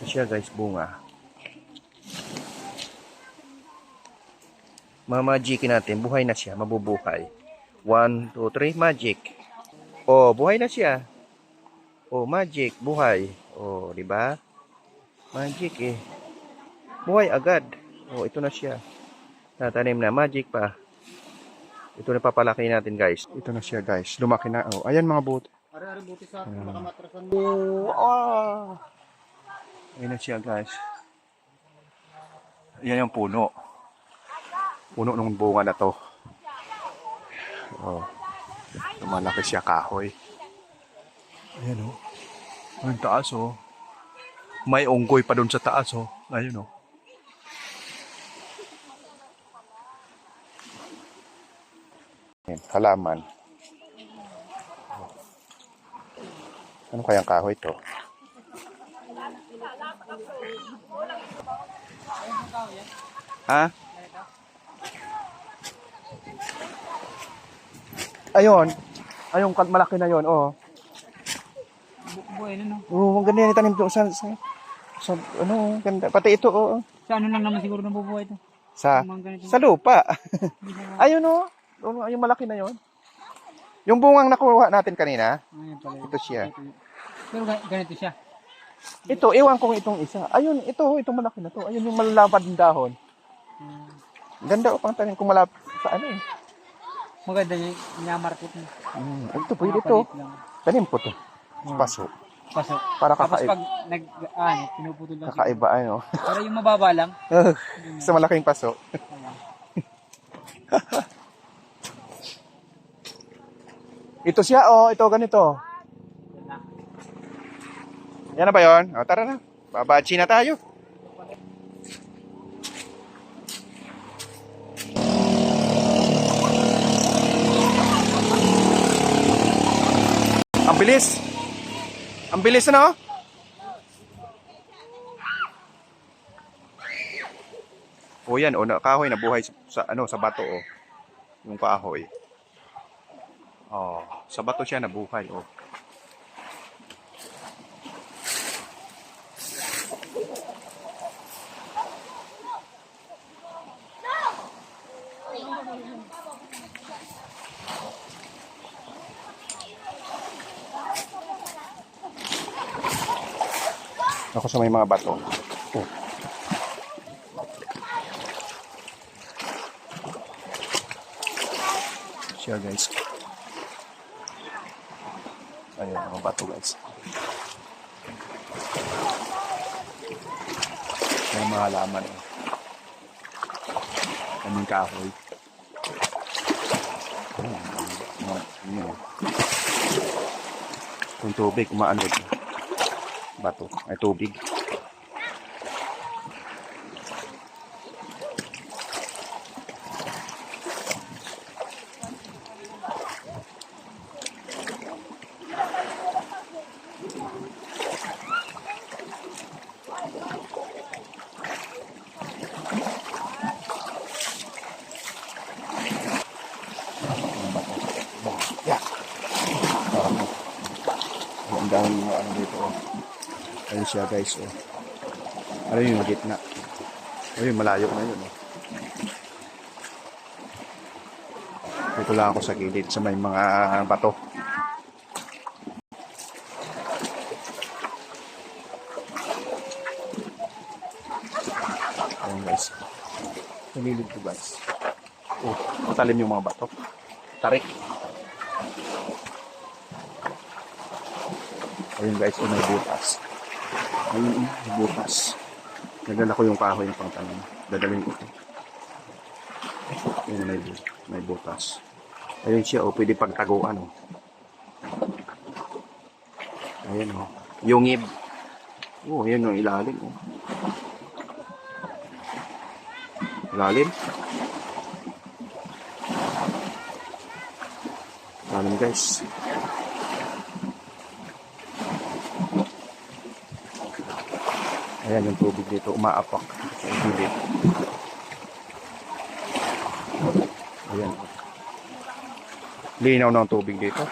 Ito siya guys, bunga. Mamagikin natin, buhay na siya, mabubuhay. 1, 2, 3, magic. Oh, buhay na siya. Oh, magic, buhay. Oh, di ba? Magic eh. Buhay agad. Oh, ito na siya. Natanim na, magic pa. Ito na papalaki natin guys. Ito na siya guys, lumaki na. Oh, ayan mga buti. Ari-ari buti sa akin, baka matrasan mo. Oh, ah. Ayan na siya guys. Ayan yung puno. Puno ng bunga na to. Oh. Lumalaki siya kahoy. Ayan oh. Ang taas oh. May unggoy pa doon sa taas oh. Ayun oh. Ayan, halaman. Ano kayang kahoy to? Ha? Ayun. Ayun, malaki na yon, oh. Buhay na, no? Oh, ang ganda yan itanim doon sa ano, ganda. Pati ito, oh. Sa ano lang naman siguro nabubuhay ito. Sa lupa. Ayun, oh. Ayun, malaki na yon. Yung bungang nakuha natin kanina, Ayan pala. ito siya. Pero ganito siya. Ito, ewan kong itong isa. Ayun, itong malaki na to. Ayun yung malalapad ng dahon. Ganda, oh, pang tanim kung malapad sa ano eh. Maganda niya, niyamarkot niya. Ito, pwede ito. Tanim po to. Paso. Paso. Para Tapos kakaiba. pag pinuputol lang. Kakaiba, ano. Para yung mababa lang. Sa malaking paso. Ito siya, oh. Ito, ganito. Yan na ba yun? O, tara na. Babachi na tayo. Ang bilis. Ang bilis na, oh. O yan, o, kahoy na buhay sa bato, oh. Yung kahoy. Oh, sa bato siya nabuhay, oh. Ako sa may mga bato. Oh. Siya guys. Ayun, mga bato guys. May mga halaman. Oh. Kaming kahoy. Oh. Kung tubig, umaanod. Bato ay tubig. Ang daming mga ano dito, oh. Ayun siya guys, oh. Ano yung gitna? Ayun, malayo na yun, oh. Dito lang ako sa gilid sa may mga bato. Ayun guys. Sa gilid ko guys. Oh, matalim yung mga bato. Tarik. Ayun guys, oh, may butas. Ayun, may butas. Nadala ko yung kahoy ng pangtanim. Dadalhin ko ito. Ayun, may butas. Ayun siya, oh, pwede pagtaguan, oh. Ayun, oh. Yungib. Oh, ayun yung ilalim, oh. Ilalim. Ilalim guys. Ayan yung tubig dito, umaapak sa gilid. Ayan. Linaw na ang tubig dito.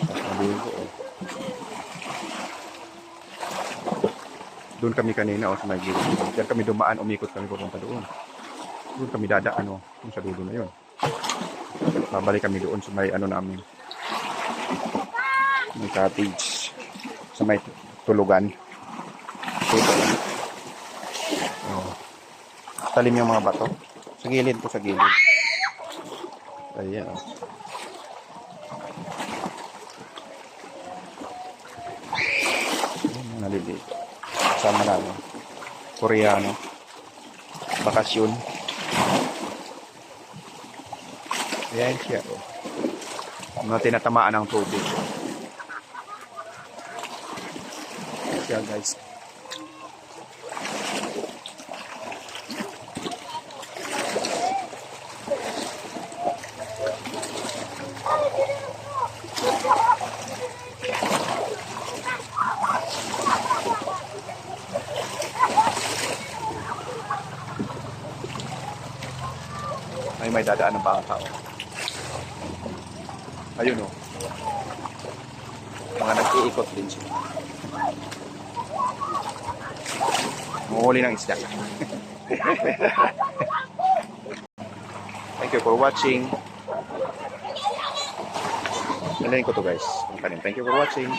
Sabihin ko, oh. Doon kami kanina, sa may gilid. Diyan kami dumaan, umikot kami pupunta doon. Doon kami dadaan, yung sa dulo na yun. Babalik kami doon sa may namin. May cottage. Sa may tulugan. Dito lang. Talim yung mga bato. Sa gilid po, sa gilid. Ayan, naliliit. Kasama namin. Koreano. Bakasyon. Ayan siya. Mga tinatamaan ng tubig. Siya guys. May dadaan ng baka tao. Ayun mga nag-iikot din siya. Muhuli ng isda. Thank you for watching. Nalayin ko to guys. Thank you for watching.